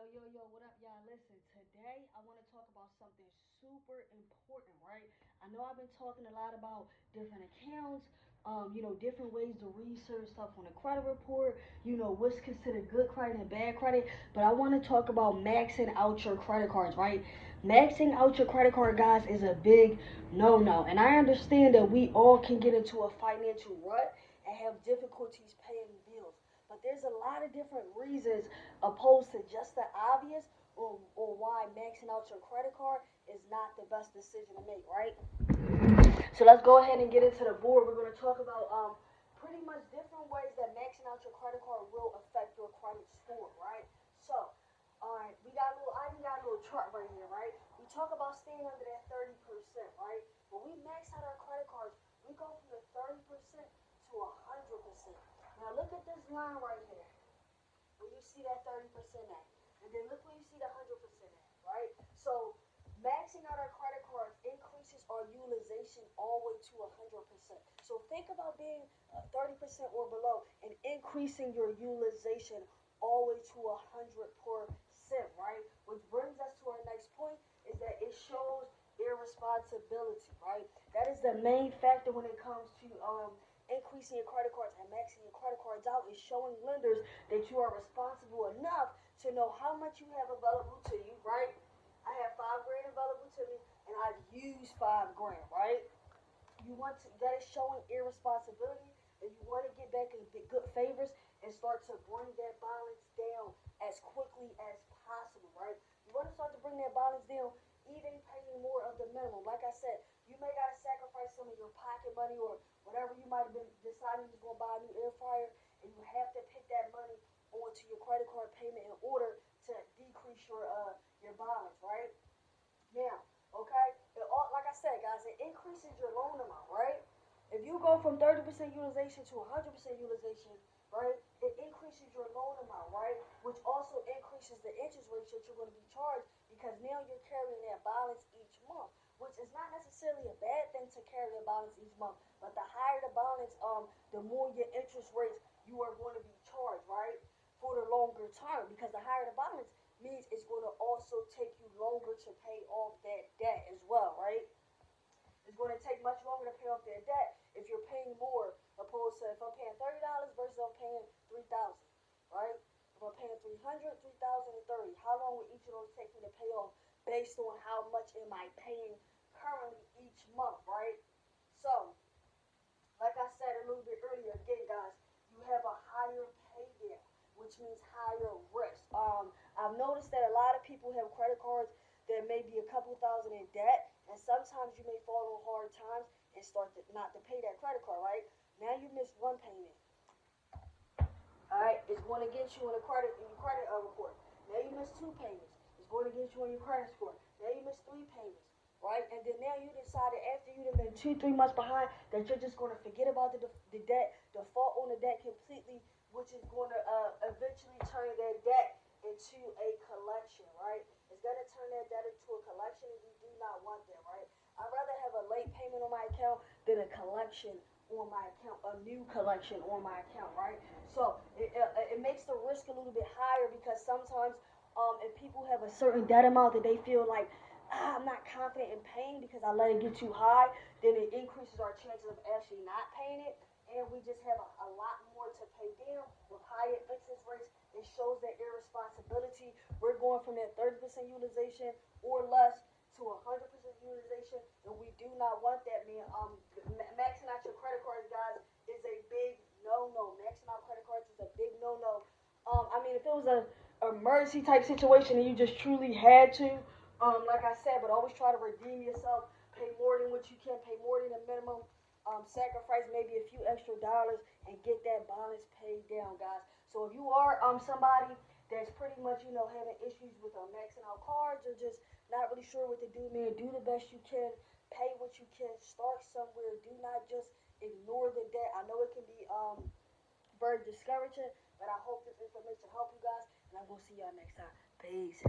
What up, y'all? Listen, today I want to talk about something super important, right? I know I've been talking a lot about different accounts, different ways to research stuff on a credit report, what's considered good credit and bad credit, but I want to talk about maxing out your credit cards, right? Maxing out your credit card, guys, is a big no-no, and I understand that we all can get into a financial rut and have difficulties paying bills. But there's a lot of different reasons opposed to just the obvious or why maxing out your credit card is not the best decision to make, right? So let's go ahead and get into the board. We're going to talk about pretty much different ways that maxing out your credit card will affect your credit score, right? So, all right, I even got a little chart right here, right? We talk about staying under that 30%, right? When we max out our credit cards, we go from the 30% to 100%. Now look at this line right here where you see that 30% at. And then look where you see the 100% at, right? So maxing out our credit cards increases our utilization all the way to 100%. So think about being 30% or below and increasing your utilization all the way to 100%, right? Which brings us to our next point is that it shows irresponsibility, right? That is the main factor when it comes to increasing your credit cards and maxing your credit cards out is showing lenders that you are responsible enough to know how much you have available to you, right? I have 5 grand available to me and I've used 5 grand, right? You want to that is showing irresponsibility and you want to get back in good favors and start to bring that balance down as quickly as possible, right? You want to start to bring that balance down, even paying more of the minimum. Like I said, you may gotta sacrifice some of your pocket money or whatever you might have been deciding you was gonna buy a new air fryer, and you have to put that money onto your credit card payment in order to decrease your balance, right? Now, okay, like I said, guys, it increases your loan amount, right? If you go from 30% utilization to 100% utilization, right, it increases your loan amount, right? Which also increases the interest rate that you're going to be charged because now you're carrying that balance each month, which is not necessarily a bad thing to carry a balance each month. But the higher the balance, the more your interest rates you are going to be charged, right? For the longer term, because the higher the balance means it's going to also take you longer to pay off that debt as well, right? It's going to take much longer to pay off that debt if you're paying more opposed to if I'm paying $30 versus I'm paying 3,000, right? If I'm paying 300, 3,000, and 30, how long will each of those take me to pay off based on how much am I paying currently each month, right? So, like I said a little bit earlier, again, guys, you have a higher payback, which means higher risk. I've noticed that a lot of people have credit cards that may be a couple thousand in debt, and sometimes you may fall on hard times and start to not to pay that credit card, right? Now you missed one payment. All right, it's going to get you on a credit report. Now you missed 2 payments. It's going to get you on your credit score. Now you missed 3 payments, right? And then now you decided after you've been 2, 3 months behind that you're just going to forget about the debt, default on the debt completely, which is going to eventually turn that debt into a collection, right? It's going to turn that debt into a collection, and you do not want that, right? I'd rather have a late payment on my account than a collection on my account, a new collection on my account, right? So it makes the risk a little bit higher because sometimes if people have a certain debt amount that they feel like I'm not confident in paying because I let it get too high, then it increases our chances of actually not paying it, and we just have a lot more to pay down with higher interest rates. It shows that irresponsibility. We're going from that 30% utilization or less to 100% utilization, and we do not want that, man. Maxing out your credit cards, guys, is a big no-no. Maxing out credit cards is a big no-no. I mean, if it was a emergency type situation and you just truly had to, like I said, but always try to redeem yourself. Pay more than what you can. Pay more than the minimum. Sacrifice maybe a few extra dollars and get that balance paid down, guys. So if you are somebody that's pretty much having issues with maxing out cards or just not really sure what to do, man, do the best you can. Pay what you can. Start somewhere. Do not just ignore the debt. I know it can be very discouraging, but I hope this information help you guys, and I'm gonna see y'all next time. Peace.